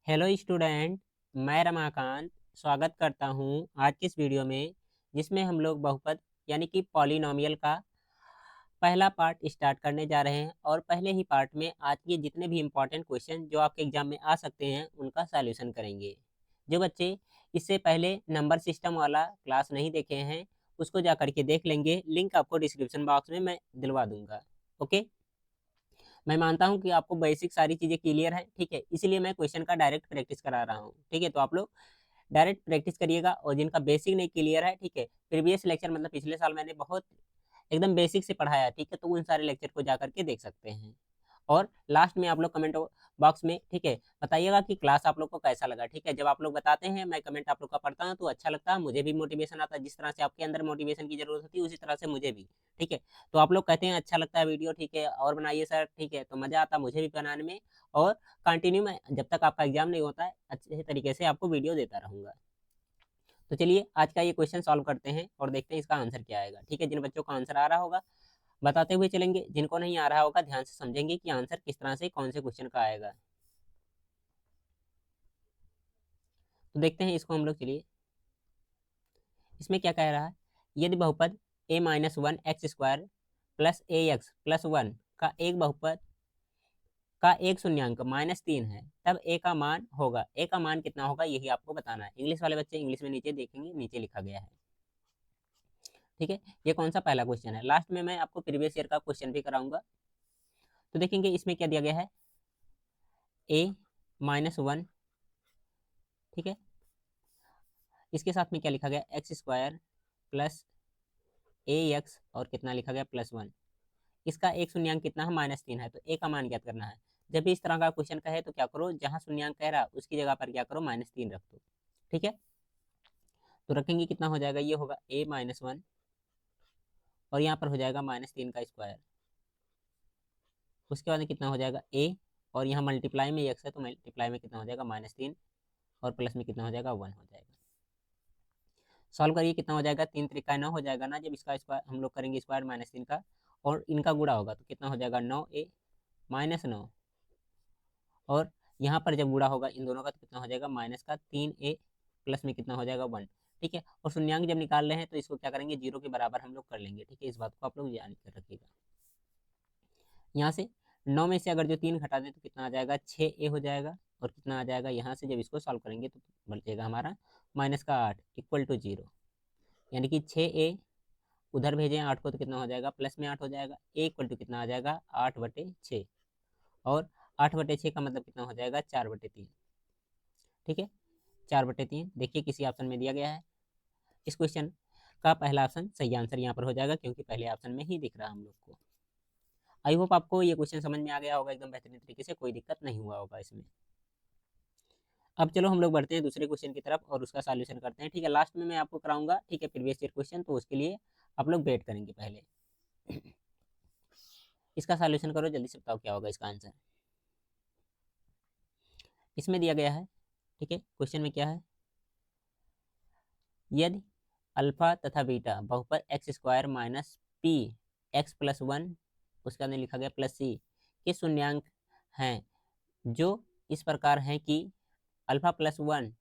Hello student, मैं रमाकांत स्वागत करता हूं आज की इस वीडियो में, जिसमें हम लोग बहुपद यानी कि पॉलिनोमियल का पहला पार्ट स्टार्ट करने जा रहे हैं। और पहले ही पार्ट में आज के जितने भी इम्पोर्टेंट क्वेश्चन जो आपके एग्जाम में आ सकते हैं उनका सॉल्यूशन करेंगे। जो बच्चे इससे पहले नंबर सिस्टम वाला क्लास नहीं देखे हैं उसको जा करके देख लेंगे, लिंक आपको डिस्क्रिप्शन बॉक्स में मैं दिलवा दूंगा। ओके, मैं मानता हूं कि आपको बेसिक सारी चीज़ें क्लियर है, ठीक है, इसलिए मैं क्वेश्चन का डायरेक्ट प्रैक्टिस करा रहा हूं। ठीक है, तो आप लोग डायरेक्ट प्रैक्टिस करिएगा। और जिनका बेसिक नहीं क्लियर है, ठीक है, प्रीवियस लेक्चर मतलब पिछले साल मैंने बहुत एकदम बेसिक से पढ़ाया, ठीक है, तो उन सारे लेक्चर को जा करके देख सकते हैं। और लास्ट में आप लोग कमेंट बॉक्स में, ठीक है, बताइएगा कि क्लास आप लोग को कैसा लगा। ठीक है, जब आप लोग बताते हैं, मैं कमेंट आप लोग का पढ़ता हूँ तो अच्छा लगता है, मुझे भी मोटिवेशन आता है। जिस तरह से आपके अंदर मोटिवेशन की जरूरत होती है उसी तरह से मुझे भी। ठीक है, तो आप लोग कहते हैं अच्छा लगता है वीडियो, ठीक है, और बनाइए सर, ठीक है, तो मजा आता है मुझे भी बनाने में। और कंटिन्यू मैं जब तक आपका एग्जाम नहीं होता है अच्छे तरीके से आपको वीडियो देता रहूंगा। तो चलिए आज का ये क्वेश्चन सॉल्व करते हैं और देखते हैं इसका आंसर क्या आएगा। ठीक है, जिन बच्चों का आंसर आ रहा होगा बताते हुए चलेंगे, जिनको नहीं आ रहा होगा ध्यान से समझेंगे कि आंसर किस तरह से कौन से क्वेश्चन का आएगा। तो देखते हैं इसको हम लोग। चलिए, इसमें क्या कह रहा है, यदि बहुपद a minus one x square plus A x plus one का एक बहुपद का एक शून्यांक -3 है, तब a का मान होगा। a का मान कितना होगा यही आपको बताना है। इंग्लिश वाले बच्चे इंग्लिश में नीचे देखेंगे, नीचे लिखा गया है। ठीक है, ये कौन सा पहला क्वेश्चन है। लास्ट में मैं आपको प्रीवियस ईयर का क्वेश्चन भी कराऊंगा। तो देखेंगे इसमें क्या दिया गया है, a-1, ठीक है, इसके साथ में क्या लिखा गया, एक्स स्क्वायर प्लस ए एक्स और कितना लिखा गया +1। इसका एक शून्यांक कितना है, -3 है, तो ए का मान ज्ञात करना है। जब भी इस तरह का क्वेश्चन कहे तो क्या करो, जहां शून्यांक कह रहा उसकी जगह पर क्या करो, -3 रख दो। ठीक है, तो रखेंगे कितना हो जाएगा, ये होगा a-1 और यहाँ पर हो जाएगा -3 का स्क्वायर। उसके बाद में कितना हो जाएगा a, और यहाँ मल्टीप्लाई में एक्स है तो मल्टीप्लाई में कितना हो जाएगा, -3, और प्लस में कितना हो जाएगा, 1 हो जाएगा। सॉल्व करिए, कितना हो जाएगा, 3 त्रिका 9 हो जाएगा ना, जब इसका स्क्वायर हम लोग करेंगे स्क्वायर -3 का और इनका गुणा होगा तो कितना हो जाएगा, 9a-9, और यहाँ पर जब गुणा होगा इन दोनों का तो कितना हो जाएगा, -3a प्लस में कितना हो जाएगा, 1। ठीक है, और शून्यांक जब निकाल रहे हैं तो इसको क्या करेंगे, 0 के बराबर हम लोग कर लेंगे। ठीक है, इस बात को आप लोग ध्यान कर रखिएगा। यहाँ से 9 में से अगर जो 3 घटा दें तो कितना आ जाएगा, 6a हो जाएगा, और कितना आ जाएगा यहाँ से जब इसको सॉल्व करेंगे तो बचेगा हमारा -8 इक्वल टू 0, यानी कि 6a उधर भेजें 8 को तो कितना हो जाएगा, प्लस में 8 हो जाएगा। a इक्वल टू कितना आ जाएगा, 8/6, और 8/6 का मतलब कितना हो जाएगा, 4/3। ठीक है, 4/3 देखिए किसी ऑप्शन में दिया गया है। इस क्वेश्चन का पहला ऑप्शन सही आंसर यहाँ पर हो जाएगा, क्योंकि पहले ऑप्शन में ही दिख रहा हम लोग को। आई होप आपको ये क्वेश्चन समझ में आ गया होगा एकदम बेहतरीन तरीके से, कोई दिक्कत नहीं हुआ होगा इसमें। अब चलो हम लोग बढ़ते हैं दूसरे क्वेश्चन की तरफ और उसका सॉल्यूशन करते हैं। ठीक है, लास्ट में मैं आपको कराऊंगा, ठीक है, प्रीवियस ईयर क्वेश्चन, तो उसके लिए आप लोग वेट करेंगे पहले। इसका सॉल्यूशन करो, जल्दी से बताओ क्या होगा इसका आंसर। इसमें दिया गया है, ठीक है, क्वेश्चन में क्या है, यदि अल्फा तथा बीटा बहुपद x square minus P x plus one, उसके अंदर लिखा गया प्लस सी, के शून्यांक हैं जो इस प्रकार हैं कि alpha plus one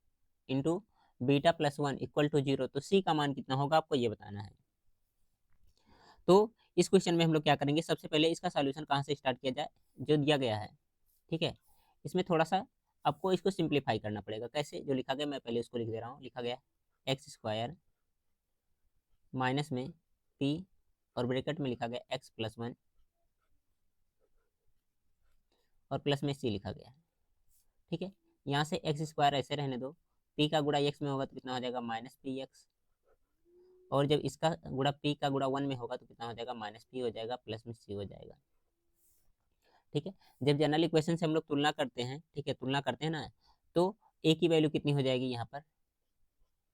into beta plus one equal to 0, तो सी का मान कितना होगा आपको ये बताना है। तो इस क्वेश्चन में हम लोग क्या करेंगे, सबसे पहले इसका सॉल्यूशन कहाँ से स्टार्ट किया जाए, जो दिया गया है। ठीक है, इसमें थोड़ा सा आपको इसको सिंप्लीफाई करना पड़ेगा। कैसे, जो लिखा गया मैं पहले उसको लिख दे रहा हूँ। लिखा गया एक्स स्क्वायर माइनस में पी और ब्रैकेट में लिखा गया एक्स प्लस वन और प्लस में सी लिखा गया। ठीक है, यहाँ से एक्स स्क्वायर ऐसे रहने दो, पी का गुणा एक्स में होगा तो कितना हो जाएगा, -px, और जब इसका गुणा पी का गुणा 1 में होगा तो कितना हो जाएगा, -p हो जाएगा, प्लस में सी हो जाएगा। ठीक है, जब जनरल इक्वेशन से हम लोग तुलना करते हैं, ठीक है, तुलना करते हैं ना, तो ए की वैल्यू कितनी हो जाएगी, यहाँ पर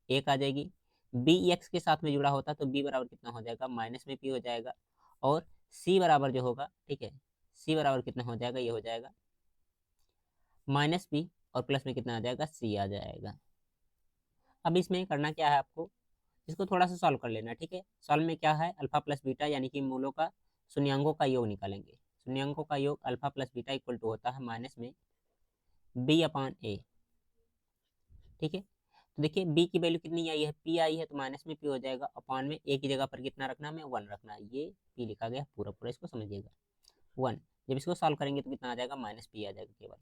एक आ जाएगी। बी एक्स के साथ में जुड़ा होता तो बी बराबर कितना हो जाएगा, माइनस में पी हो जाएगा, और सी बराबर जो होगा, ठीक है, सी बराबर कितना हो जाएगा, ये हो जाएगा -p, और प्लस में कितना आ जाएगा, सी आ जाएगा। अब इसमें करना क्या है आपको, इसको थोड़ा सा सॉल्व कर लेना। ठीक है, सॉल्व में क्या है, अल्फा प्लस बीटा यानी कि मूलों का शून्यांकों का योग निकालेंगे। शून्यांकों का योग alpha plus beta equal to होता है माइनस में b/a, ठीक है। तो देखिए बी की वैल्यू कितनी आई है, पी आई है, तो माइनस में पी हो जाएगा, अपॉन में ए की जगह पर कितना रखना है, हमें 1 रखना है। ये पी लिखा गया पूरा पूरा, इसको समझिएगा 1। जब इसको सॉल्व करेंगे तो कितना आ जाएगा, माइनस पी आ जाएगा केवल।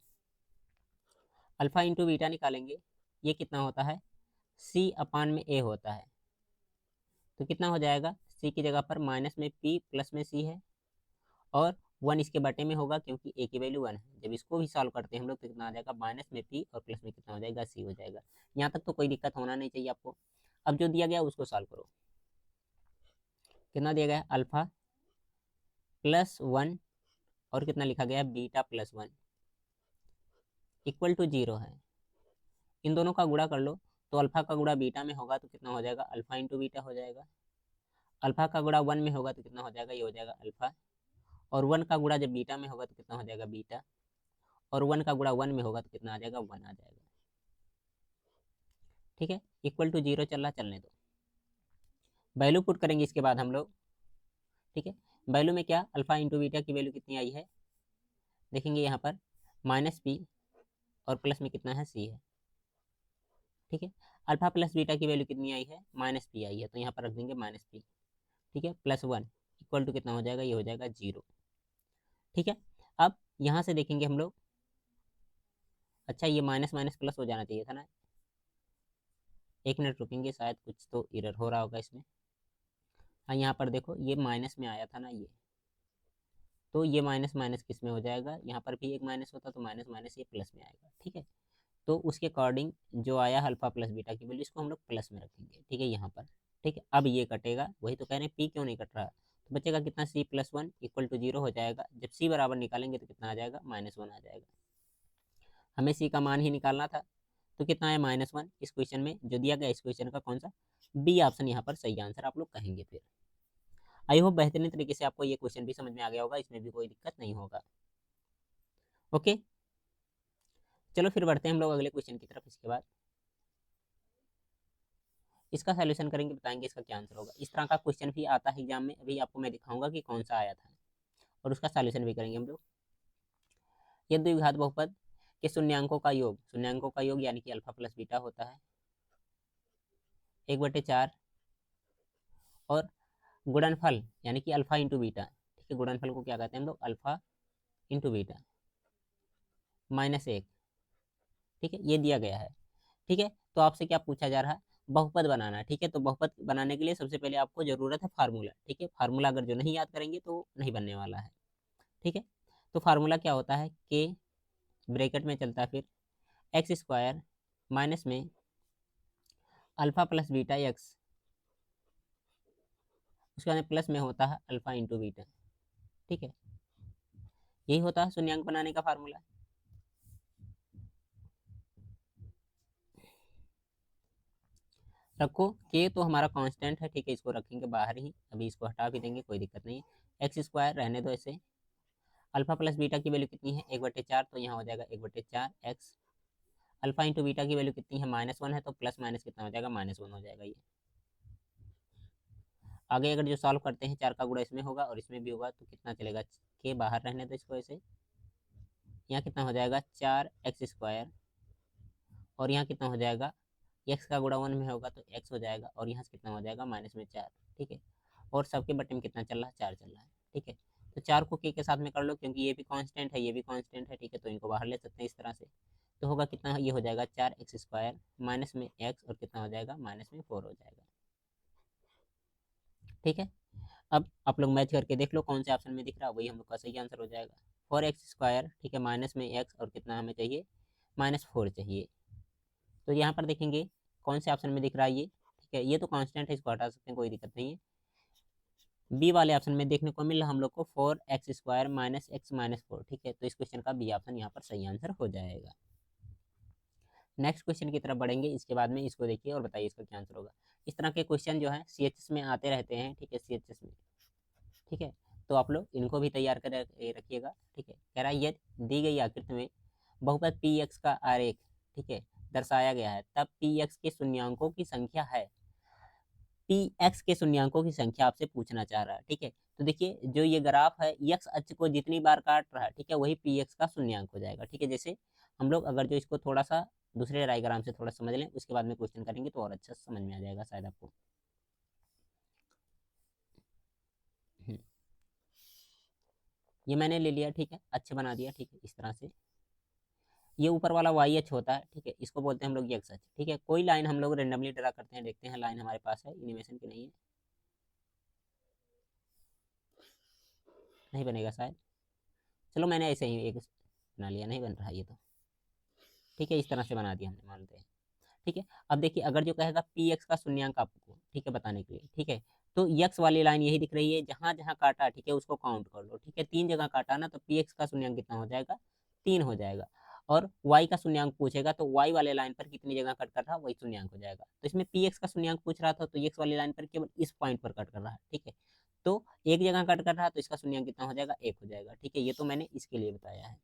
अल्फा इंटू बीटा निकालेंगे, ये कितना होता है, सी अपान में ए होता है। तो कितना हो जाएगा, सी की जगह पर माइनस में पी प्लस में सी है, और 1 इसके बटे में होगा क्योंकि ए की वैल्यू 1 है। जब इसको भी सॉल्व करते हैं हम लोग तो कितना आ जाएगा, माइनस में पी और प्लस में कितना हो जाएगा, सी हो जाएगा। यहाँ तक तो कोई दिक्कत होना नहीं चाहिए आपको। अब जो दिया गया उसको सॉल्व करो। कितना दिया गया, अल्फा प्लस 1 और कितना लिखा गया, बीटा प्लस 1 इक्वल टू 0 है। इन दोनों का गुणा कर लो, तो अल्फा का गुणा बीटा में होगा तो कितना हो जाएगा, अल्फा इंटू बीटा हो जाएगा। अल्फा का गुणा 1 में होगा तो कितना हो जाएगा, ये हो जाएगा अल्फा। और 1 का गुणा जब बीटा में होगा तो कितना हो जाएगा, बीटा। और 1 का गुणा 1 में होगा तो कितना आ जाएगा, 1 आ जाएगा। ठीक है, इक्वल टू 0 चल रहा, चलने दो। वैल्यू पुट करेंगे इसके बाद हम लोग। ठीक है, वैल्यू में क्या, अल्फा इंटू बीटा की वैल्यू कितनी आई है, देखेंगे यहाँ पर माइनस पी और प्लस में कितना है, सी है। ठीक है, अल्फा प्लस बीटा की वैल्यू कितनी आई है, माइनस पी आई है, तो यहाँ पर रख देंगे माइनस पी। ठीक है, प्लस 1 इक्वल टू कितना हो जाएगा, ये हो जाएगा 0। ठीक है, अब यहाँ से देखेंगे हम लोग, अच्छा ये माइनस माइनस प्लस हो जाना चाहिए था ना। एक मिनट रुकेंगे, शायद कुछ तो एरर हो रहा होगा इसमें। हाँ यहाँ पर देखो ये माइनस में आया था ना ये, तो ये माइनस माइनस किस में हो जाएगा, यहाँ पर भी एक माइनस होता तो माइनस माइनस ये प्लस में आएगा। ठीक है, तो उसके अकॉर्डिंग जो आया अल्फा प्लस बीटा की वैल्यू, इसको हम लोग प्लस में रखेंगे। ठीक है, यहाँ पर। ठीक है, अब ये कटेगा, वही तो कह रहे हैं पी क्यों नहीं कट रहा, तो बचेगा कितना, सी प्लस 1 इक्वल टू 0 हो जाएगा। जब सी बराबर निकालेंगे तो कितना आ जाएगा, -1 आ जाएगा। हमें सी का मान ही निकालना था, तो कितना है, -1 इस क्वेश्चन में जो दिया गया, इस क्वेश्चन का कौन सा, बी ऑप्शन यहाँ पर सही आंसर आप लोग कहेंगे। फिर आई होप बेहतरीन तरीके से आपको ये क्वेश्चन भी समझ में आ गया होगा, इसमें भी कोई दिक्कत नहीं होगा। ओके, चलो फिर बढ़ते हैं हम लोग अगले क्वेश्चन की तरफ। इसके बाद इसका सॉल्यूशन करेंगे, बताएंगे इसका क्या आंसर होगा। इस तरह का क्वेश्चन भी आता है एग्जाम में, अभी आपको मैं दिखाऊंगा कि कौन सा आया था, और उसका सॉल्यूशन भी करेंगे हम लोग। ये द्विघात बहुपद के शून्यांकों का योग, शून्यांकों का योग यानी कि अल्फा प्लस बीटा होता है 1/4, और गुणनफल यानी कि अल्फा इंटू बीटा। ठीक है, गुणनफल को क्या कहते हैं हम लोग, अल्फा इंटू बीटा -1। ठीक है, ये दिया गया है। ठीक है, तो आपसे क्या पूछा जा रहा है, बहुपद बनाना। ठीक है, तो बहुपद बनाने के लिए सबसे पहले आपको जरूरत है फार्मूला। ठीक है, फार्मूला अगर जो नहीं याद करेंगे तो नहीं बनने वाला है। ठीक है, तो फार्मूला क्या होता है, के ब्रैकेट में चलता है, फिर एक्स स्क्वायर माइनस में अल्फा प्लस बीटा एक्स, उसके बाद प्लस में होता है अल्फा इंटू बीटा। ठीक है, यही होता है शून्यांक बनाने का फार्मूला। रखो, के तो हमारा कांस्टेंट है। ठीक है, इसको रखेंगे बाहर ही, अभी इसको हटा भी देंगे, कोई दिक्कत नहीं है। एक्स स्क्वायर रहने दो ऐसे। अल्फा प्लस बीटा की वैल्यू कितनी है, 1/4, तो यहाँ हो जाएगा 1/4 एक्स। अल्फा इंटू बीटा की वैल्यू कितनी है, -1 है, तो प्लस माइनस कितना हो जाएगा, -1 हो जाएगा ये। आगे अगर जो सॉल्व करते हैं, 4 का गुणा इसमें होगा और इसमें भी होगा, तो कितना चलेगा, के बाहर रहने दो इसको ऐसे। यहाँ कितना हो जाएगा, 4x², और यहाँ कितना हो जाएगा, एक्स का गुणा 1 में होगा तो एक्स हो जाएगा, और यहाँ से कितना हो जाएगा, -4। ठीक है, और सबके बटे में कितना चल रहा है, 4 चल रहा है। ठीक है, तो 4 को के साथ में कर लो, क्योंकि ये भी कांस्टेंट है, ये भी कांस्टेंट है। ठीक है, तो इनको बाहर ले सकते हैं इस तरह से, तो होगा कितना, ये हो जाएगा 4x² माइनस में एक्स, और कितना हो जाएगा, -4 हो जाएगा। ठीक है, अब आप लोग मैच करके देख लो कौन से ऑप्शन में दिख रहा है, वही हम लोग का सही आंसर हो जाएगा। 4x², ठीक है, माइनस में एक्स, और कितना हमें चाहिए, -4 चाहिए। तो यहाँ पर देखेंगे कौन से ऑप्शन में दिख रहा है ये। ठीक है, ये तो कांस्टेंट है, इसको हटा सकते हैं, कोई दिक्कत नहीं है। बी वाले ऑप्शन में देखने को मिल रहा हम लोग को 4x² माइनस एक्स -4। ठीक है, तो इस क्वेश्चन का बी ऑप्शन यहाँ पर सही आंसर हो जाएगा। नेक्स्ट क्वेश्चन की तरफ बढ़ेंगे, इसके बाद में इसको देखिए और बताइए इसका क्या आंसर होगा। इस तरह के क्वेश्चन जो है CHS में आते रहते हैं। ठीक है, CHS में। ठीक है, तो आप लोग इनको भी तैयार कर रखिएगा। ठीक है, कह रहा है ये दी गई आकृति में बहुपद px का आरेख, ठीक है, दर्शाया गया है, तब px के शून्यांकों की संख्या है, px के शून्यांकों की संख्या आपसे पूछना चाह रहा है। ठीक है, तो देखिए जो ये ग्राफ है, x अक्ष को जितनी बार काट रहा है, ठीक है, वही px का शून्यांक हो जाएगा। ठीक है, जैसे हम लोग अगर जो इसको थोड़ा सा दूसरे डायग्राम से थोड़ा समझ लें, उसके बाद में क्वेश्चन करेंगे तो और अच्छा समझ में आ जाएगा शायद आपको। ये मैंने ले लिया, ठीक है, अच्छे बना दिया, ठीक है, इस तरह से। ये ऊपर वाला वाई एच होता है, ठीक है, इसको बोलते हैं हम लोग एक्स एच, ठीक है। कोई लाइन हम लोग रेंडमली ड्रा करते हैं, देखते हैं लाइन हमारे पास है एनिमेशन की नहीं है, नहीं बनेगा शायद। चलो मैंने ऐसे ही एक बना लिया, नहीं बन रहा ये तो, ठीक है, इस तरह से बना दिया हमने, मानते हैं, ठीक है। अब देखिए, अगर जो कहेगा पी एक्स का शून्यंक आपको, ठीक है, बताने के लिए, ठीक है, तो यक्स वाली लाइन यही दिख रही है, जहां जहां काटा, ठीक है, उसको काउंट कर लो, ठीक है, 3 जगह काटा ना, तो पी एक्स का शून्यंक कितना हो जाएगा, 3 हो जाएगा। और वाई का शून्यंक पूछेगा तो वाई वाले लाइन पर कितनी जगह कट कर रहा वही शून्यंक हो जाएगा। तो इसमें पी एक्स का शून्यंक पूछ रहा था, तो एक्स वाली लाइन पर केवल इस पॉइंट पर कट कर रहा है, ठीक है, तो एक जगह कट कर रहा है, तो इसका शून्यंक कितना हो जाएगा, 1 हो जाएगा, ठीक है। ये तो मैंने इसके लिए बताया है।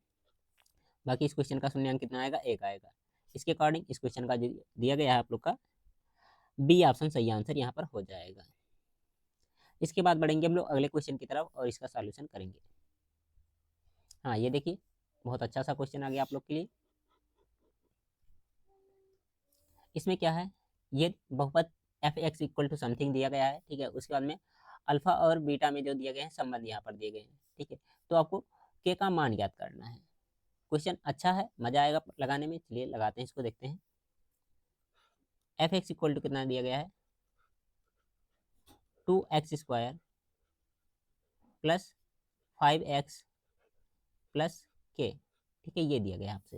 बाकी इस क्वेश्चन का शून्यंक कितना आएगा, 1 आएगा। इसके अकॉर्डिंग इस क्वेश्चन का दिया गया है आप लोग का बी ऑप्शन सही आंसर यहाँ पर हो जाएगा। इसके बाद बढ़ेंगे हम लोग अगले क्वेश्चन की तरफ और इसका सॉल्यूशन करेंगे। हाँ, ये देखिए, बहुत अच्छा सा क्वेश्चन आ गया आप लोग के लिए। इसमें क्या है, ये बहुपद F X equal to something दिया गया है, ठीक है। उसके बाद में अल्फा और बीटा में जो दिए गए हैं संबंध यहाँ पर दिए गए हैं, ठीक है। तो आपको के का मान ज्ञात करना है। क्वेश्चन अच्छा है, मजा आएगा लगाने में, चलिए लगाते हैं इसको, देखते हैं। एफ एक्स इक्वल टू कितना दिया गया है, 2x² प्लस 5x प्लस के, ठीक है, ये दिया गया आपसे।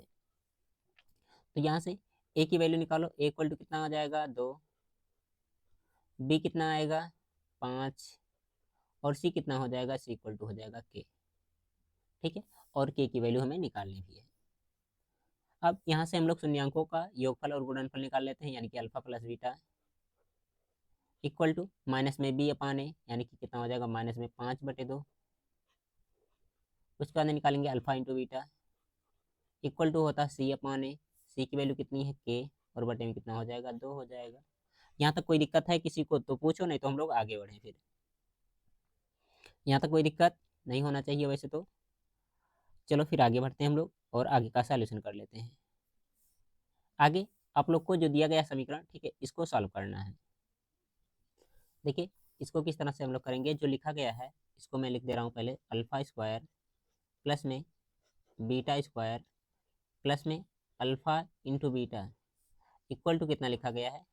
तो यहाँ से ए की वैल्यू निकालो, ए इक्वल टू कितना आ जाएगा, 2, बी कितना आएगा, 5, और सी कितना हो जाएगा, सी इक्वल टू हो जाएगा के, ठीक है। और के की वैल्यू हमें निकालनी भी है। अब यहाँ से हम लोग शून्यंकों का योगफल और गुणनफल निकाल लेते हैं, यानी कि alpha plus beta equal to minus में बी अपान ए, यानी कि कितना हो जाएगा, माइनस में 5/2। उसके बाद निकालेंगे alpha into beta equal to होता है सी अपान ए, सी की वैल्यू कितनी है, के, और बटे में कितना हो जाएगा, 2 हो जाएगा। यहाँ तक कोई दिक्कत है किसी को तो पूछो, नहीं तो हम लोग आगे बढ़ें फिर। यहाँ तक कोई दिक्कत नहीं होना चाहिए वैसे तो। चलो फिर आगे बढ़ते हैं हम लोग और आगे का सॉल्यूशन कर लेते हैं। आगे आप लोग को जो दिया गया समीकरण, ठीक है, इसको सॉल्व करना है। देखिए, इसको किस तरह से हम लोग करेंगे, जो लिखा गया है इसको मैं लिख दे रहा हूँ पहले, अल्फा स्क्वायर प्लस में बीटा स्क्वायर प्लस में alpha into beta equal to कितना लिखा गया है,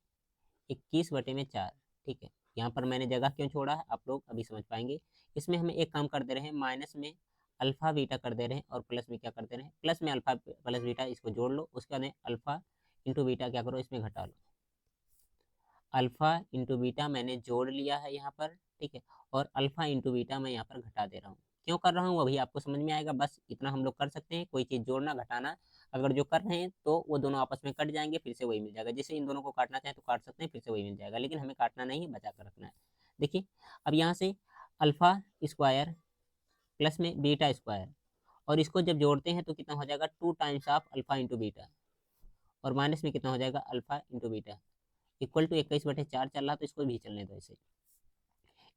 21/4, ठीक है। यहाँ पर मैंने जगह क्यों छोड़ा है आप लोग अभी समझ पाएंगे। इसमें हमें एक काम कर दे रहे हैं, माइनस में अल्फा बीटा कर दे रहे हैं, और प्लस में क्या कर दे रहे हैं, प्लस में अल्फा प्लस बीटा, इसको जोड़ लो, उसके बाद अल्फा इंटू बीटा क्या करो, इसमें घटा लो। अल्फा इंटू बीटा मैंने जोड़ लिया है यहाँ पर, ठीक है, और अल्फा इंटू बीटा मैं यहाँ पर घटा दे रहा हूँ। क्यों कर रहा हूँ अभी आपको समझ में आएगा, बस इतना हम लोग कर सकते हैं, कोई चीज़ जोड़ना घटाना अगर जो कर रहे हैं तो वो दोनों आपस में कट जाएंगे, फिर से वही मिल जाएगा। जैसे इन दोनों को काटना चाहे तो काट सकते हैं, फिर से वही मिल जाएगा, लेकिन हमें काटना नहीं, बचा कर रखना है। देखिए, अब यहाँ से अल्फा स्क्वायर प्लस में बीटा स्क्वायर, और इसको जब जोड़ते हैं तो कितना हो जाएगा, 2 times of alpha into beta, और माइनस में कितना हो जाएगा, alpha into beta equal to 21/4 चल रहा, तो इसको भी चलने दो ऐसे,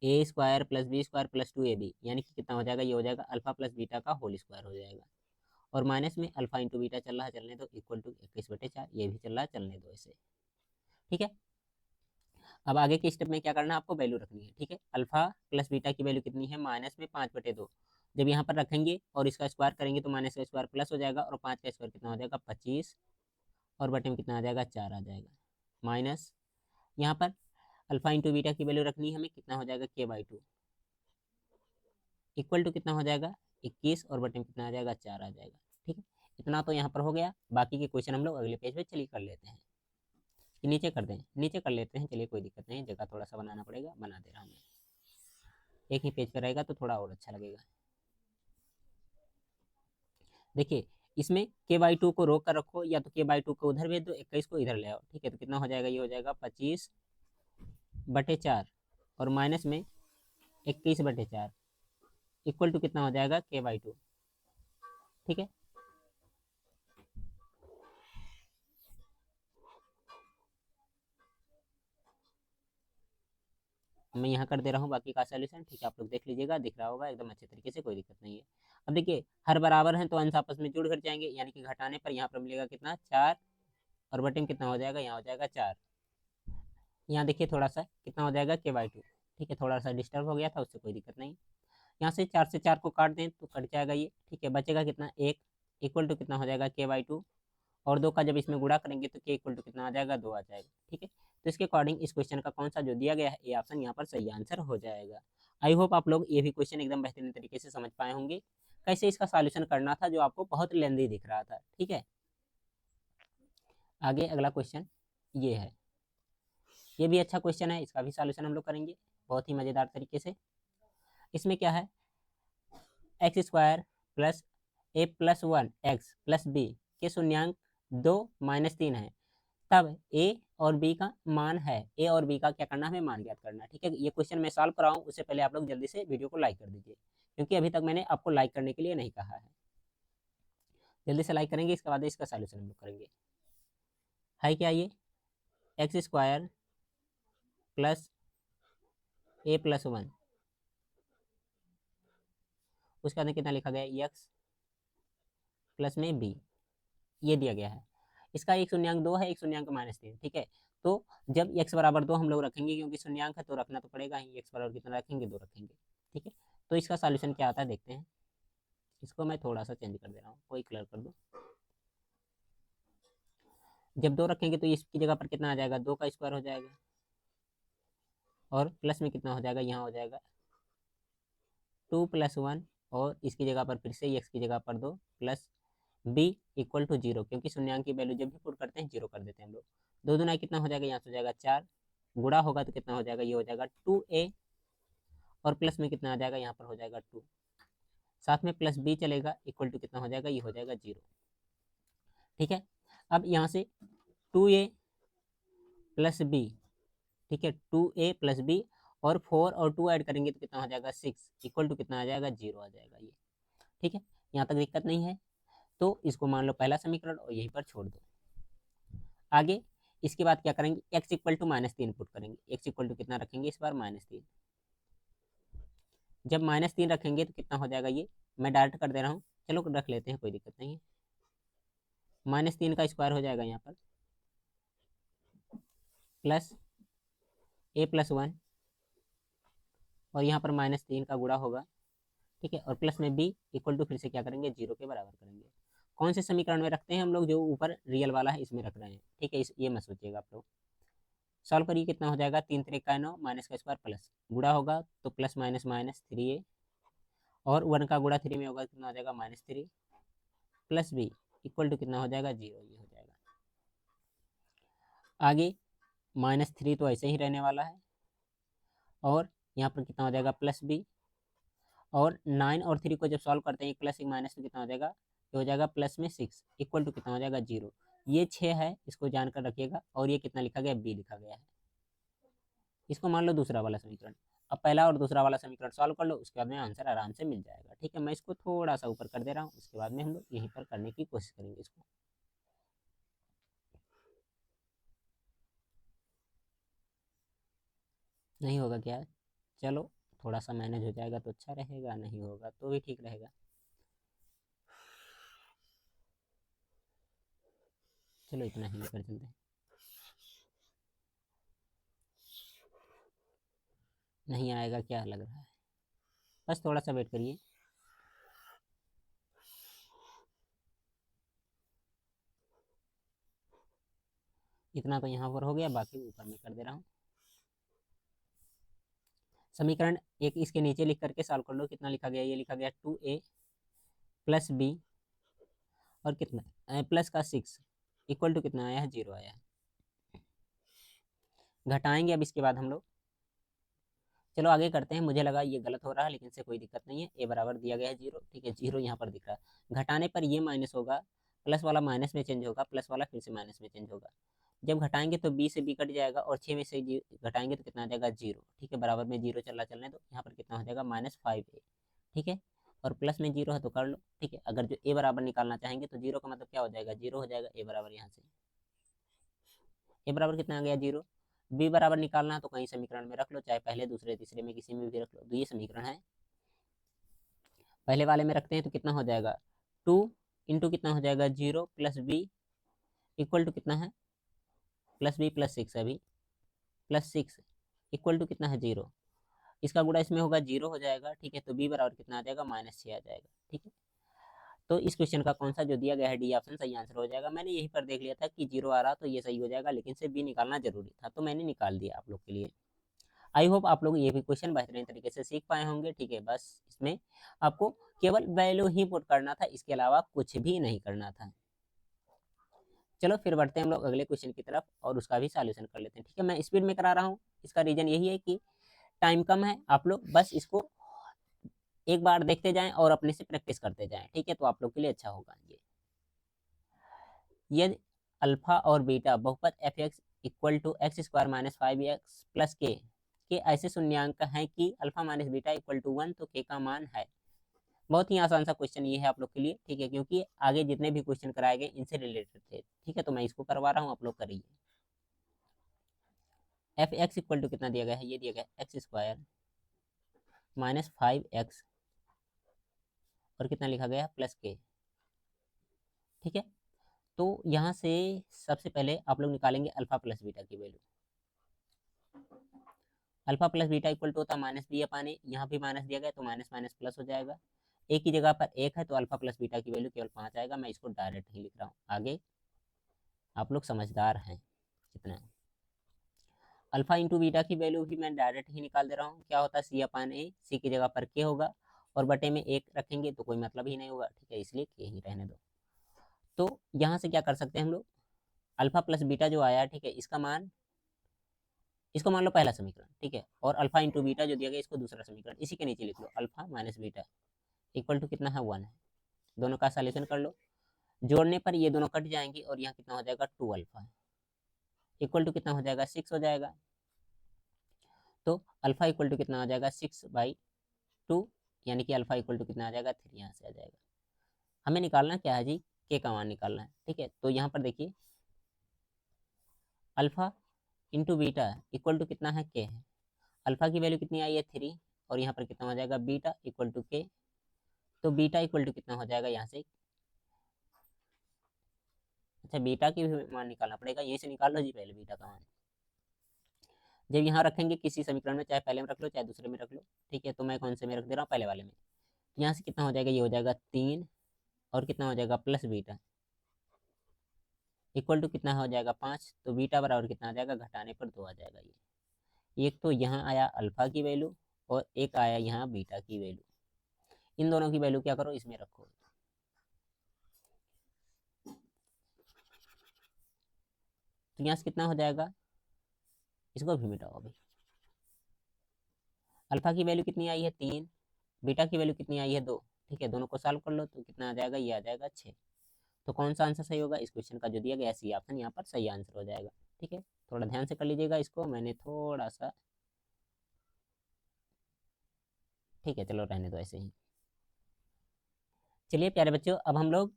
a square plus b square plus 2ab, यानी कि कितना हो जाएगा, ये हो जाएगा अल्फा प्लस बीटा का होल स्क्वायर हो जाएगा, और माइनस में अल्फा इंटू बीटा चल रहा है, चलने दो, इक्वल टू 21/4, ये भी चल रहा है, चलने दो ऐसे, ठीक है। अब आगे के स्टेप में क्या करना है, आपको वैल्यू रखनी है, ठीक है। अल्फा प्लस बीटा की वैल्यू कितनी है, माइनस में 5/2, जब यहाँ पर रखेंगे और इसका स्क्वायर करेंगे तो माइनस का स्क्वायर प्लस हो जाएगा, और 5 का स्क्वायर कितना हो जाएगा, 25, और बटे में कितना आ जाएगा, 4 आ जाएगा, माइनस यहाँ पर अल्फा इंटू बीटा की वैल्यू रखनी है हमें, कितना हो जाएगा, k/2 इक्वल टू कितना हो जाएगा, 21, और बटे में कितना आ जाएगा, 4 आ जाएगा, ठीक है। इतना तो यहाँ पर हो गया, बाकी के क्वेश्चन हम लोग अगले पेज पे चलिए कर लेते हैं। कि नीचे कर दें, नीचे कर लेते हैं, चलिए कोई दिक्कत नहीं, जगह थोड़ा सा बनाना पड़ेगा, बना दे रहा हूँ मैं, एक ही पेज पर रहेगा तो थोड़ा और अच्छा लगेगा। देखिए, इसमें k/2 को रोक कर रखो, या तो k/2 को उधर भेज दो, 21 को इधर ले आओ, ठीक है। तो कितना हो जाएगा, ये हो जाएगा 25/4, और माइनस में 21/4 इक्वल टू कितना हो जाएगा, k/2, ठीक है। मैं यहाँ कर दे रहा हूँ बाकी का सॉल्यूशन, ठीक है, आप लोग देख लीजिएगा, दिख रहा होगा एकदम अच्छे तरीके से, कोई दिक्कत नहीं है। अब देखिए, हर बराबर हैं तो अंश आपस में जुड़ कर जाएंगे, यानी कि घटाने पर यहाँ पर मिलेगा कितना, 4 और बटे में कितना हो जाएगा, यहाँ हो जाएगा 4। यहाँ देखिए थोड़ा सा कितना हो जाएगा k/2। ठीक है, थोड़ा सा डिस्टर्ब हो गया था, उससे कोई दिक्कत नहीं। यहाँ से 4 से 4 को काट दें तो कट जाएगा ये। ठीक है, बचेगा कितना, 1 इक्वल टू कितना हो जाएगा k/2। और 2 का जब इसमें गुणा करेंगे तो k इक्वल टू कितना आ जाएगा, 2 आ जाएगा। ठीक है, तो इसके अकॉर्डिंग इस क्वेश्चन का कौन सा जो दिया गया है ए ऑप्शन यहाँ पर सही आंसर हो जाएगा। आई होप आप लोग ये भी क्वेश्चन एकदम बेहतरीन तरीके से समझ पाए होंगे कैसे इसका सॉल्यूशन करना था, जो आपको बहुत लेंदी दिख रहा था। ठीक है, आगे अगला क्वेश्चन ये है। ये भी अच्छा क्वेश्चन है, इसका भी सॉल्यूशन हम लोग करेंगे बहुत ही मज़ेदार तरीके से। इसमें क्या है, x² plus a+1 x plus B के शून्यांक 2-3 है, तब a और b का मान है। a और b का क्या करना, हमें मान ज्ञात करना है। ठीक है, ये क्वेश्चन मैं सॉल्व कराऊं उससे पहले आप लोग जल्दी से वीडियो को लाइक कर दीजिए, क्योंकि अभी तक मैंने आपको लाइक करने के लिए नहीं कहा है। जल्दी से लाइक करेंगे, इसके बाद इसका सॉल्यूशन हम लोग करेंगे। है क्या ये, x² प्लस a+1, उसके बाद कितना लिखा गया, x प्लस में b, ये दिया गया है। इसका एक शून्यांक 2 है, एक शून्यांक -3। ठीक है, तो जब x बराबर 2 हम लोग रखेंगे, क्योंकि शून्यांक है तो रखना तो पड़ेगा ही, x बराबर कितना रखेंगे, 2 रखेंगे। ठीक है, तो इसका सॉल्यूशन क्या आता है देखते हैं। इसको मैं थोड़ा सा चेंज कर दे रहा हूँ, कोई कलर कर दो। जब 2 रखेंगे तो इसकी जगह पर कितना आ जाएगा, 2 का स्क्वायर हो जाएगा, और प्लस में कितना हो जाएगा, यहाँ हो जाएगा 2+1, और इसकी जगह पर फिर से x की जगह पर 2 प्लस b इक्वल टू 0, क्योंकि शून्यांक की वैल्यू जब भी पुट करते हैं 0 कर देते हैं हम लोग। 2 दूना कितना हो जाएगा, यहाँ से हो जाएगा 4, गुणा होगा तो कितना हो जाएगा, ये हो जाएगा 2a, और प्लस में कितना आ जाएगा, यहाँ पर हो जाएगा 2, साथ में प्लस b चलेगा, इक्वल टू कितना हो जाएगा, ये हो जाएगा 0। ठीक है, अब यहाँ से 2a प्लस b, ठीक है, 2a प्लस b, और 4 और 2 ऐड करेंगे तो कितना हो जाएगा, 6, इक्वल टू कितना आ जाएगा, 0 आ जाएगा ये। ठीक है, यहाँ तक दिक्कत नहीं है, तो इसको मान लो पहला समीकरण और यहीं पर छोड़ दो। आगे इसके बाद क्या करेंगे, x इक्वल टू -3 पुट करेंगे। x इक्वल टू कितना रखेंगे इस बार, -3। जब -3 रखेंगे तो कितना हो जाएगा, ये मैं डायरेक्ट कर दे रहा हूँ, चलो रख लेते हैं, कोई दिक्कत नहीं है। -3 का स्क्वायर हो जाएगा यहाँ पर, प्लस a+1, और यहाँ पर -3 का गुणा होगा। ठीक है, और प्लस में b इक्वल टू फिर से क्या करेंगे, 0 के बराबर करेंगे। कौन से समीकरण में रखते हैं हम लोग, जो ऊपर रियल वाला है इसमें रख रहे हैं। ठीक है, ये मत सोचिएगा आप लोग। सॉल्व करिए, कितना हो जाएगा, 3 3 9, माइनस का स्क्वायर प्लस गुणा होगा तो प्लस माइनस माइनस 3a, और 1 का गुणा 3 में होगा कितना हो जाएगा, -3 प्लस b इक्वल टू कितना हो जाएगा, 0, ये हो जाएगा। आगे -3 तो ऐसे ही रहने वाला है, और यहाँ पर कितना हो जाएगा, प्लस b, और 9 और 3 को जब सॉल्व करते हैं, एक प्लस एक माइनस तो कितना हो जाएगा, ये हो जाएगा प्लस में 6 इक्वल टू कितना हो जाएगा, 0। ये 6 है, इसको जानकर रखिएगा, और ये कितना लिखा गया, b लिखा गया है। इसको मान लो दूसरा वाला समीकरण। अब पहला और दूसरा वाला समीकरण सॉल्व कर लो, उसके बाद में आंसर आराम से मिल जाएगा। ठीक है, मैं इसको थोड़ा सा ऊपर कर दे रहा हूँ, उसके बाद में हम लोग यहीं पर करने की कोशिश करेंगे इसको। नहीं होगा क्या, चलो थोड़ा सा मैनेज हो जाएगा तो अच्छा रहेगा, नहीं होगा तो भी ठीक रहेगा। चलो इतना ही लेकर चलते हैं, नहीं आएगा क्या लग रहा है, बस थोड़ा सा वेट करिए। इतना तो यहाँ पर हो गया, बाकी ऊपर में कर दे रहा हूँ। समीकरण एक इसके नीचे लिख करके सॉल्व कर लो, कितना लिखा गया, ये लिखा गया 2a प्लस b, और कितना प्लस का 6 इक्वल टू कितना आया है, 0 आया है। घटाएंगे अब इसके बाद हम लोग, चलो आगे करते हैं। मुझे लगा ये गलत हो रहा है, लेकिन से कोई दिक्कत नहीं है, ए बराबर दिया गया है 0। ठीक है, 0 यहाँ पर दिख रहा है, घटाने पर ये माइनस होगा, प्लस वाला माइनस में चेंज होगा, प्लस वाला फिर से माइनस में चेंज होगा। जब घटाएंगे तो b से b कट जाएगा, और 6 में से घटाएंगे तो कितना आ जाएगा, 0। ठीक है, बराबर में 0 चलना चलने दो, यहाँ पर कितना हो जाएगा, -5a। ठीक है, और प्लस में 0 है तो कर लो। ठीक है, अगर जो a बराबर निकालना चाहेंगे तो 0 का मतलब क्या हो जाएगा, 0 हो जाएगा, a बराबर यहाँ से a बराबर कितना आ गया, 0। b बराबर निकालना है तो कहीं समीकरण में रख लो, चाहे पहले दूसरे तीसरे में किसी में भी रख लो। तो ये समीकरण है, पहले वाले में रखते हैं तो कितना हो जाएगा, 2 इंटू कितना हो जाएगा, 0 प्लस b इक्वल टू कितना है प्लस बी प्लस 6 अभी प्लस 6 इक्वल टू कितना है 0, इसका गुणा इसमें होगा 0 हो जाएगा। ठीक है, तो बी बराबर कितना आ जाएगा -6 आ जाएगा। ठीक है, तो इस क्वेश्चन का कौन सा जो दिया गया है डी ऑप्शन सही आंसर हो जाएगा। मैंने यहीं पर देख लिया था कि 0 आ रहा तो ये सही हो जाएगा, लेकिन से बी निकालना जरूरी था तो मैंने निकाल दिया आप लोग के लिए। आई होप आप लोग ये भी क्वेश्चन बेहतरीन तरीके से सीख पाए होंगे। ठीक है, बस इसमें आपको केवल वैल्यू ही पुट करना था, इसके अलावा कुछ भी नहीं करना था। चलो फिर बढ़ते हैं हम लोग अगले क्वेश्चन की तरफ और उसका भी सॉल्यूशन कर लेते हैं। ठीक है, मैं स्पीड में करा रहा हूँ, इसका रीजन यही है कि टाइम कम है, आप लोग बस इसको एक बार देखते जाएं और अपने से प्रैक्टिस करते जाएं। ठीक है, तो आप लोग के लिए अच्छा होगा ये। यदि अल्फा और बीटा बहुपद F X equal to X square minus 5x plus k ऐसे शून्यांक हैं कि alpha minus beta equal to 1, तो के का मान है। बहुत ही आसान सा क्वेश्चन ये है आप लोग के लिए। ठीक है, क्योंकि आगे जितने भी क्वेश्चन कराए गए इनसे रिलेटेड थे। ठीक है, तो मैं इसको करवा रहा हूँ, आप लोग करिए। एफ एक्स इक्वल टू कितना दिया गया है, ये दिया गया है एक्स स्क्वायर माइनस 5x और कितना लिखा गया प्लस के। ठीक है, तो यहाँ से सबसे पहले आप लोग निकालेंगे अल्फा प्लस बीटा की value. Alpha plus beta equal to होता है माइनस बी अपान ए, यहाँ भी माइनस दिया गया तो माइनस माइनस प्लस हो जाएगा। एक की जगह पर एक है तो अल्फा प्लस बीटा की वैल्यू केवल 5 आएगा। मैं इसको डायरेक्ट ही लिख रहा हूँ, आगे आप लोग समझदार हैं कितना। अल्फा इंटू बीटा की वैल्यू भी मैं डायरेक्ट ही निकाल दे रहा हूँ। क्या होता है सी अपान ए, सी की जगह पर के होगा और बटे में एक रखेंगे तो कोई मतलब ही नहीं होगा। ठीक है, इसलिए के ही रहने दो। तो यहाँ से क्या कर सकते हैं हम लोग, अल्फा प्लस बीटा जो आया, ठीक है, इसका मान, इसको मान लो पहला समीकरण। ठीक है, और अल्फा इंटू बीटा जो दिया गया इसको दूसरा समीकरण, इसी के नीचे लिख लो alpha minus beta equal to कितना है 1 है। दोनों का सॉल्यूशन कर लो, जोड़ने पर ये दोनों कट जाएंगे और यहाँ कितना हो जाएगा 2 अल्फा इक्वल टू कितना हो जाएगा 6 हो जाएगा। तो अल्फा इक्वल टू कितना आ जाएगा 6/2, यानी कि अल्फा इक्वल टू कितना आ जाएगा 3, यहाँ से आ जाएगा। हमें निकालना क्या है जी, के का मान निकालना है। ठीक है, तो यहाँ पर देखिए alpha into beta equal to कितना है के है। अल्फा की वैल्यू कितनी आई है 3 और यहाँ पर कितना हो जाएगा बीटा इक्वल टू के। तो बीटा इक्वल टू कितना हो जाएगा यहाँ से, अच्छा बीटा की भी मान निकालना पड़ेगा, यहीं से निकाल लो जी पहले बीटा का मान। जब यहाँ रखेंगे किसी समीकरण में, चाहे पहले में रख लो चाहे दूसरे में रख लो। ठीक है, तो मैं कौन से में रख दे रहा हूँ, पहले वाले में। यहाँ से कितना हो जाएगा, ये हो जाएगा 3 और कितना हो जाएगा प्लस बीटा इक्वल टू कितना हो जाएगा 5। तो बीटा बराबर कितना आ जाएगा, घटाने पर 2 आ जाएगा। ये एक तो यहाँ आया अल्फा की वैल्यू और एक आया यहाँ बीटा की वैल्यू। इन दोनों की वैल्यू क्या करो, इसमें रखो। तो यहाँ से कितना हो जाएगा, इसको भी मिटाओ अभी। अल्फा की वैल्यू कितनी आई है 3, बीटा की वैल्यू कितनी आई है 2। ठीक है, दोनों को सॉल्व कर लो तो कितना आ जाएगा, ये आ जाएगा 6। तो कौन सा आंसर सही होगा, इस क्वेश्चन का जो दिया गया सी ऑप्शन यहाँ पर सही आंसर हो जाएगा। ठीक है, थोड़ा ध्यान से कर लीजिएगा इसको, मैंने थोड़ा सा, ठीक है चलो रहने दो ऐसे ही। चलिए प्यारे बच्चों, अब हम लोग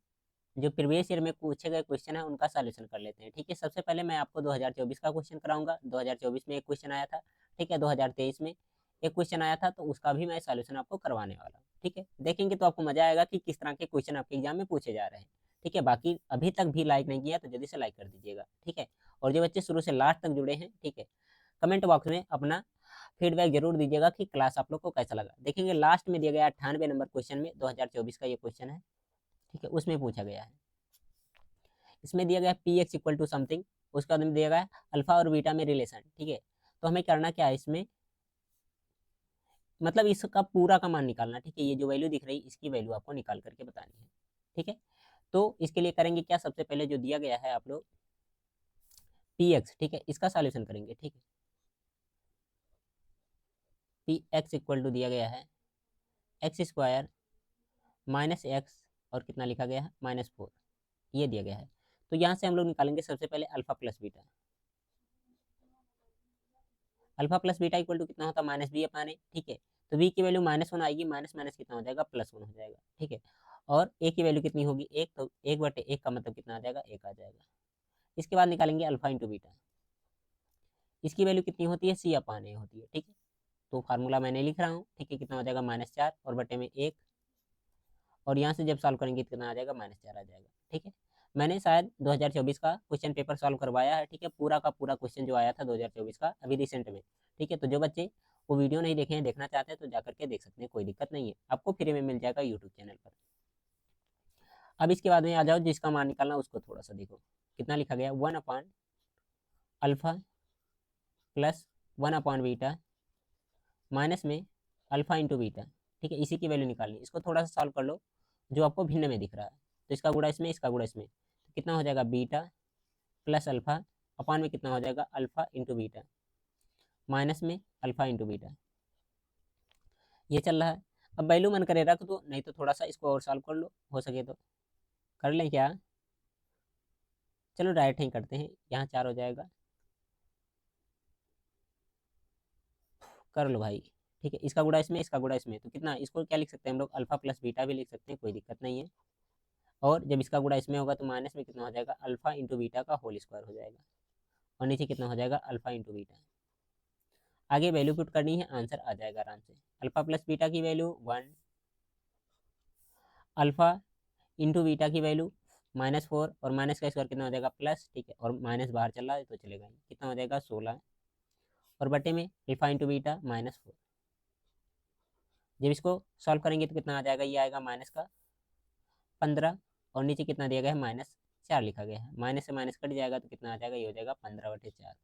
जो प्रीवियस ईयर में पूछे गए क्वेश्चन है उनका सॉल्यूशन कर लेते हैं। ठीक है, सबसे पहले मैं आपको 2024 का क्वेश्चन कराऊंगा। 2024 में एक क्वेश्चन आया था। ठीक है, 2023 में एक क्वेश्चन आया था, तो उसका भी मैं सॉल्यूशन आपको करवाने वाला हूँ। ठीक है, देखेंगे तो आपको मजा आएगा कि किस तरह के क्वेश्चन आपके एग्जाम में पूछे जा रहे हैं। ठीक है, बाकी अभी तक भी लाइक नहीं किया तो जल्दी से लाइक कर दीजिएगा। ठीक है, और जो बच्चे शुरू से लास्ट तक जुड़े हैं, ठीक है, कमेंट बॉक्स में अपना फीडबैक जरूर दीजिएगा कि क्लास आप लोग को कैसा लगा। देखेंगे लास्ट में दिया गया 98 नंबर क्वेश्चन में 2024 का ये क्वेश्चन है। ठीक है, उसमें पूछा गया है, इसमें दिया गया P X equal to something, उसका बाद दिया गया अल्फा और बीटा में रिलेशन। ठीक है, तो हमें करना क्या है इसमें, मतलब इसका पूरा का मान निकालना। ठीक है, ये जो वैल्यू दिख रही है इसकी वैल्यू आपको निकाल करके बतानी है। ठीक है, तो इसके लिए करेंगे क्या, सबसे पहले जो दिया गया है आप लोग पी एक्स, ठीक है, इसका सॉल्यूशन करेंगे। ठीक है, पी एक्स इक्वल टू दिया गया है एक्स स्क्वायर माइनस एक्स और कितना लिखा गया है -4, ये दिया गया है। तो यहाँ से हम लोग निकालेंगे सबसे पहले alpha plus beta. Alpha plus beta equal to कितना होता है -b अपान ए। ठीक है, तो b की वैल्यू -1 आएगी, माइनस माइनस कितना हो जाएगा +1 हो जाएगा। ठीक है, और a की वैल्यू कितनी होगी 1, तो 1/1 का मतलब कितना आ जाएगा 1 आ जाएगा। इसके बाद निकालेंगे अल्फा इंटू बीटा, इसकी वैल्यू कितनी होती है c अपान ए होती है। ठीक है, तो फार्मूला मैंने लिख रहा हूँ। ठीक है, कितना हो जाएगा -4 और बटे में 1, और यहाँ से जब सॉल्व करेंगे कितना आ जाएगा -4 आ जाएगा। ठीक है, मैंने शायद 2024 का क्वेश्चन पेपर सॉल्व करवाया है, ठीक है, पूरा का पूरा क्वेश्चन जो आया था 2024 का अभी रिसेंट में, ठीक है। तो जो बच्चे वो वीडियो नहीं देखे हैं, देखना चाहते हैं तो जा करके देख सकते हैं, कोई दिक्कत नहीं है, आपको फ्री में मिल जाएगा यूट्यूब चैनल पर। अब इसके बाद में आ जाओ, जिसका मान निकालना उसको थोड़ा सा देखो, कितना लिखा गया, 1/अल्फा प्लस 1/बीटा माइनस में अल्फा इंटू बीटा, ठीक है, इसी की वैल्यू निकालनी। इसको थोड़ा सा सॉल्व कर लो, जो आपको भिन्न में दिख रहा है, तो इसका गुणा इसमें, इसका गुणा इसमें, तो कितना हो जाएगा, बीटा प्लस अल्फा अपान में कितना हो जाएगा, अल्फा इंटू बीटा माइनस में अल्फा इंटू बीटा, ये चल रहा है। अब वैल्यू मन करे रख दो, नहीं तो थोड़ा सा इसको और सॉल्व कर लो, हो सके तो कर लें क्या, चलो डायरेक्ट ही करते हैं, यहाँ 4 हो जाएगा, कर लो भाई, ठीक है, इसका गुणा इसमें, इसका गुणा इसमें, तो कितना, इसको क्या लिख सकते हैं हम लोग, अल्फा प्लस बीटा भी लिख सकते हैं, कोई दिक्कत नहीं है। और जब इसका गुणा इसमें होगा तो माइनस में कितना हो जाएगा, अल्फा इंटू बीटा का होल स्क्वायर हो जाएगा, और नीचे कितना हो जाएगा, अल्फा इंटू बीटा। आगे वैल्यू पुट करनी है, आंसर आ जाएगा आराम से। अल्फा प्लस बीटा की वैल्यू 1, अल्फा इंटू बीटा की वैल्यू -4, और माइनस का स्क्वायर कितना हो जाएगा, प्लस, ठीक है, और माइनस बाहर चल रहा है तो चलेगा, कितना हो जाएगा 16, और बटे में अल्फा इंटू बीटा -4। जब इसको सॉल्व करेंगे तो कितना आ जाएगा, ये आएगा माइनस का 15, और नीचे कितना दिया गया है, -4 लिखा गया है, माइनस से माइनस कट जाएगा तो कितना आ जाएगा, ये हो जाएगा 15/4।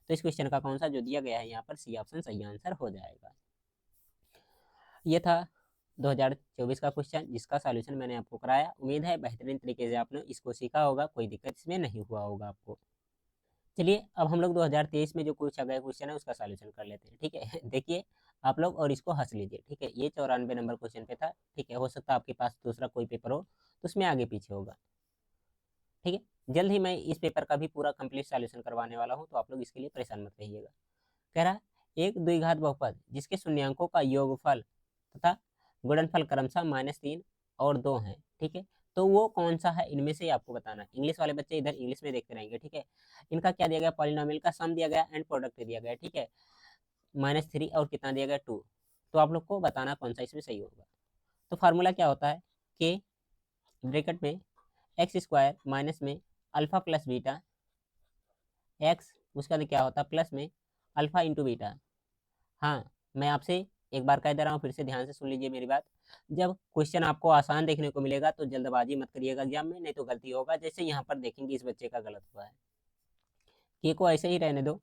तो इस क्वेश्चन का कौन सा जो दिया गया है यहाँ पर, सी ऑप्शन सही आंसर हो जाएगा। ये था 2024 का क्वेश्चन, जिसका सॉल्यूशन मैंने आपको कराया। उम्मीद है बेहतरीन तरीके से आपने इसको सीखा होगा, कोई दिक्कत इसमें नहीं हुआ होगा आपको। चलिए अब हम लोग 2023 में जो पूछा गया क्वेश्चन है उसका सॉल्यूशन कर लेते हैं, ठीक है। देखिए आप लोग और इसको हंस लीजिए, ठीक है, ये 94 नंबर क्वेश्चन पे था, ठीक है, हो सकता है आपके पास दूसरा कोई पेपर हो तो उसमें आगे पीछे होगा, ठीक है। जल्द ही मैं इस पेपर का भी पूरा कंप्लीट सॉल्यूशन करवाने वाला हूँ, तो आप लोग इसके लिए परेशान मत रहिएगा। कह रहा है एक द्विघात बहुपद जिसके शून्यांकों का योगफल तथा गुणनफल क्रमशः -3 और 2 है, ठीक है, तो वो कौन सा है इनमें से आपको बताना है। इंग्लिश वाले बच्चे इधर इंग्लिश में देखते रहेंगे, ठीक है। इनका क्या दिया गया, पॉलिनोमियल का सम दिया गया एंड प्रोडक्ट दिया गया, ठीक है, -3 और कितना दिया गया 2, तो आप लोग को बताना कौन सा इसमें सही होगा। तो फार्मूला क्या होता है, के ब्रैकेट में एक्स स्क्वायर माइनस में अल्फा प्लस बीटा एक्स, उसका क्या होता है प्लस में अल्फा इंटू बीटा। हाँ, मैं आपसे एक बार कह दे रहा हूँ, फिर से ध्यान से सुन लीजिए मेरी बात। जब क्वेश्चन आपको आसान देखने को मिलेगा तो जल्दबाजी मत करिएगा एग्जाम में, नहीं तो गलती होगा। जैसे यहाँ पर देखेंगे इस बच्चे का गलत हुआ है, के को ऐसे ही रहने दो,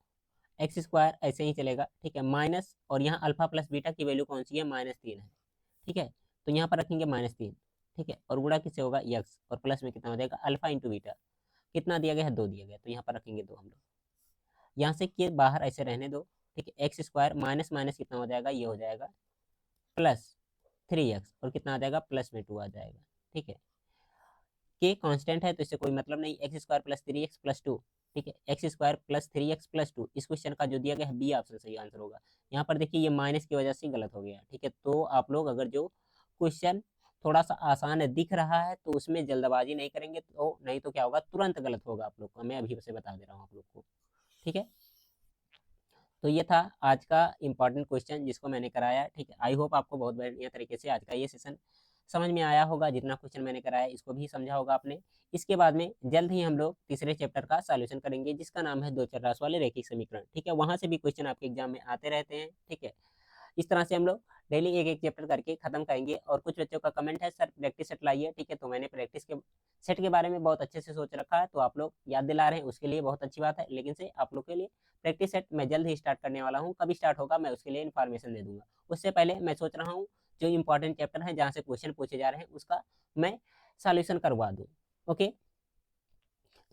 एक्स स्क्वायर ऐसे ही चलेगा, ठीक है, माइनस, और यहाँ अल्फा प्लस बीटा की वैल्यू कौन सी है, -3 है, ठीक है, तो यहाँ पर रखेंगे -3, ठीक है, और गुणा किससे होगा, यक्स, और प्लस में कितना हो जाएगा, अल्फा इंटू बीटा, कितना दिया गया है, 2 दिया गया, तो यहाँ पर रखेंगे 2 हम लोग। यहाँ से के बाहर ऐसे रहने दो, ठीक है, एक्स स्क्वायर माइनस माइनस कितना हो जाएगा, ये हो जाएगा +3x, और कितना आ जाएगा, प्लस में 2 आ जाएगा, ठीक है। के कांस्टेंट है तो इससे कोई मतलब नहीं, x square plus 3x plus 2, ठीक है, x square plus 3x plus 2, इस क्वेश्चन का जो दिया गया है बी ऑप्शन सही आंसर होगा। यहाँ पर देखिए ये माइनस की वजह से गलत हो गया, ठीक है। तो आप लोग अगर जो क्वेश्चन थोड़ा सा आसान दिख रहा है तो उसमें जल्दबाजी नहीं करेंगे, तो नहीं तो क्या होगा, तुरंत गलत होगा आप लोग को, मैं अभी से बता दे रहा हूँ आप लोग को, ठीक है। तो ये था आज का इम्पॉर्टेंट क्वेश्चन जिसको मैंने कराया, ठीक है। आई होप आपको बहुत बढ़िया तरीके से आज का ये सेशन समझ में आया होगा, जितना क्वेश्चन मैंने कराया इसको भी समझा होगा आपने। इसके बाद में जल्द ही हम लोग तीसरे चैप्टर का सॉल्यूशन करेंगे, जिसका नाम है दो चर राशि वाले रैखिक समीकरण, ठीक है। वहां से भी क्वेश्चन आपके एग्जाम में आते रहते हैं, ठीक है। इस तरह से हम लोग डेली एक एक चैप्टर करके खत्म करेंगे। और कुछ बच्चों का कमेंट है, सर प्रैक्टिस सेट लाइए, ठीक है, तो मैंने प्रैक्टिस के सेट के बारे में बहुत अच्छे से सोच रखा है, तो आप लोग याद दिला रहे हैं उसके लिए बहुत अच्छी बात है। लेकिन से आप लोग के लिए प्रैक्टिस सेट मैं जल्द ही स्टार्ट करने वाला हूँ, कभी स्टार्ट होगा मैं उसके लिए इन्फॉर्मेशन दे दूंगा। उससे पहले मैं सोच रहा हूँ जो इंपॉर्टेंट चैप्टर है जहाँ से क्वेश्चन पूछे जा रहे हैं उसका मैं सॉल्यूशन करवा दूँ। ओके,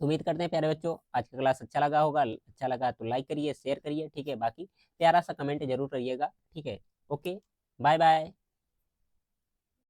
तो उम्मीद करते हैं प्यारे बच्चों आज का क्लास अच्छा लगा होगा, अच्छा लगा तो लाइक करिए, शेयर करिए, ठीक है, बाकी प्यारा सा कमेंट जरूर करिएगा, ठीक है। Okay, bye bye.